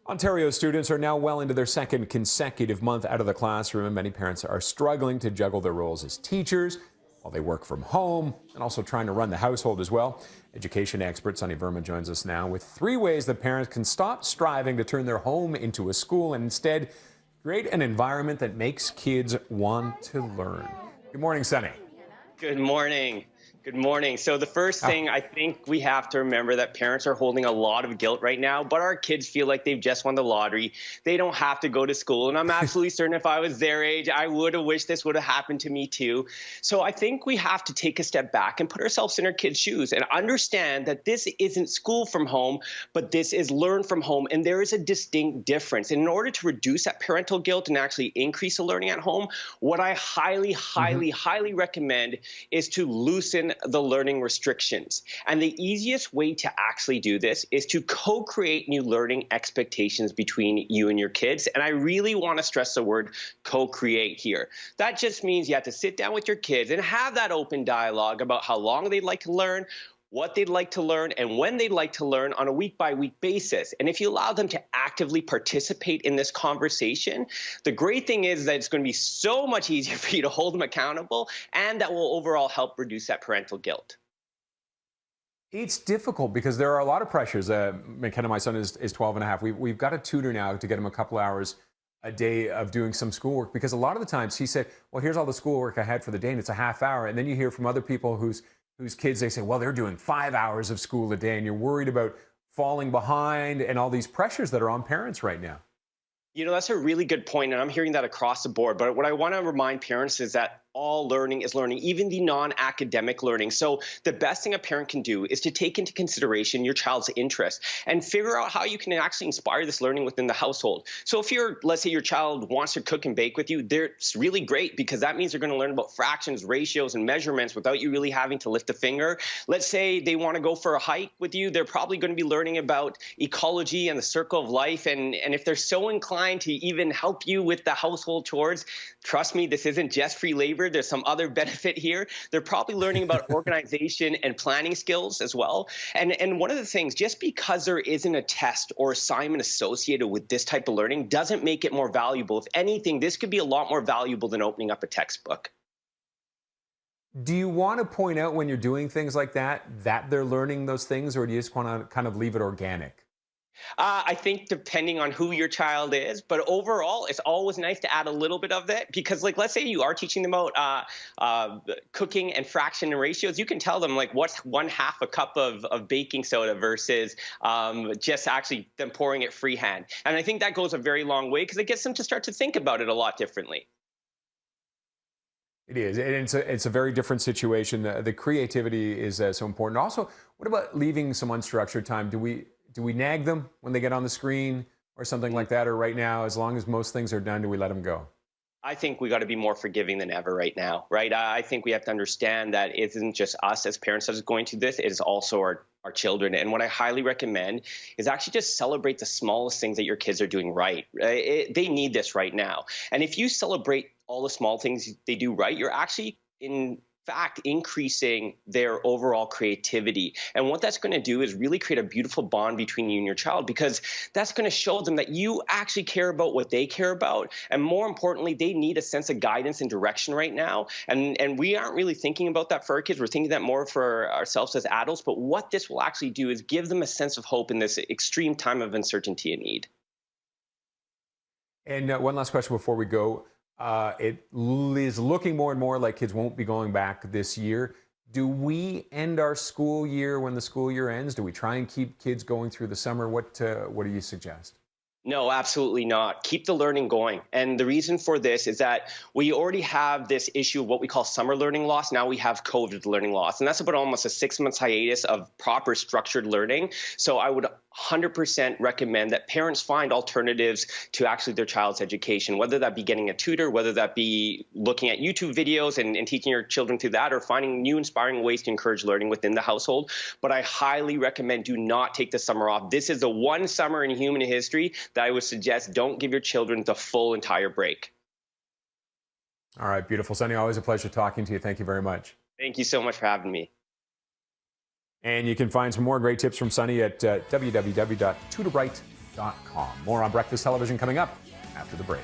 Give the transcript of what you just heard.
Ontario students are now well into their second consecutive month out of the classroom, and many parents are struggling to juggle their roles as teachers while they work from home and also trying to run the household as well. Education expert Verma joins us now with 3 ways that parents can stop striving to turn their home into a school and instead create an environment that makes kids want to learn. Good morning, Sunny. Good morning. Good morning. So the first thing, I think we have to remember that parents are holding a lot of guilt right now, but our kids feel like they've just won the lottery. They don't have to go to school. And I'm absolutely certain if I was their age, I would have wished this would have happened to me too. So I think we have to take a step back and put ourselves in our kids' shoes and understand that this isn't school from home, but this is learn from home. And there is a distinct difference. And in order to reduce that parental guilt and actually increase the learning at home, what I highly recommend is to loosen the learning restrictions. And the easiest way to actually do this is to co-create new learning expectations between you and your kids. And I really want to stress the word co-create here. That just means you have to sit down with your kids and have that open dialogue about how long they'd like to learn, what they'd like to learn, and when they'd like to learn on a week-by-week basis. And if you allow them to actively participate in this conversation, the great thing is that it's going to be so much easier for you to hold them accountable, and that will overall help reduce that parental guilt. It's difficult because there are a lot of pressures. McKenna, my son, is 12 and a half. We've got a tutor now to get him a couple hours a day of doing some schoolwork, because a lot of the times he said, well, here's all the schoolwork I had for the day, and it's a half hour. And then you hear from other people whose kids, they say, well, they're doing 5 hours of school a day, and you're worried about falling behind and all these pressures that are on parents right now. You know, that's a really good point, and I'm hearing that across the board. But what I want to remind parents is that all learning is learning, even the non-academic learning. So the best thing a parent can do is to take into consideration your child's interests and figure out how you can actually inspire this learning within the household. So if let's say your child wants to cook and bake with you, it's really great, because that means they're going to learn about fractions, ratios, and measurements without you really having to lift a finger. Let's say they want to go for a hike with you. They're probably going to be learning about ecology and the circle of life. And if they're so inclined to even help you with the household chores, trust me, this isn't just free labor. There's some other benefit here. They're probably learning about organization and planning skills as well. And one of the things, just because there isn't a test or assignment associated with this type of learning doesn't make it more valuable. If anything, this could be a lot more valuable than opening up a textbook. Do you want to point out when you're doing things like that they're learning those things, or do you just want to kind of leave it organic? I think depending on who your child is, but overall, it's always nice to add a little bit of that, because, like, let's say you are teaching them about cooking and fraction and ratios. You can tell them, like, what's 1/2 a cup of baking soda versus just actually them pouring it freehand. And I think that goes a very long way, because it gets them to start to think about it a lot differently. It is, and it's a very different situation. The creativity is so important. Also, what about leaving some unstructured time? Do we nag them when they get on the screen or something like that? Or right now, as long as most things are done, do we let them go? I think we got to be more forgiving than ever right now, right? I think we have to understand that it isn't just us as parents that is going through this. It is also our children. And what I highly recommend is actually just celebrate the smallest things that your kids are doing right. They need this right now. And if you celebrate all the small things they do right, you're actually in fact increasing their overall creativity. And what that's going to do is really create a beautiful bond between you and your child, because that's going to show them that you actually care about what they care about. And more importantly, they need a sense of guidance and direction right now. And we aren't really thinking about that for our kids. We're thinking that more for ourselves as adults. But what this will actually do is give them a sense of hope in this extreme time of uncertainty and need. And one last question before we go. It is looking more and more like kids won't be going back this year. Do we end our school year when the school year ends? Do we try and keep kids going through the summer? What do you suggest? No, absolutely not. Keep the learning going. And the reason for this is that we already have this issue of what we call summer learning loss. Now we have COVID learning loss. And that's about almost a 6-month hiatus of proper structured learning. So I would 100% recommend that parents find alternatives to actually their child's education, whether that be getting a tutor, whether that be looking at YouTube videos and teaching your children through that, or finding new inspiring ways to encourage learning within the household. But I highly recommend do not take the summer off. This is the one summer in human history that I would suggest don't give your children the full entire break. All right, beautiful. Sunny, always a pleasure talking to you. Thank you very much. Thank you so much for having me. And you can find some more great tips from Sunny at www.tutorbright.com. breakfasttelevision.com. More on Breakfast Television coming up after the break.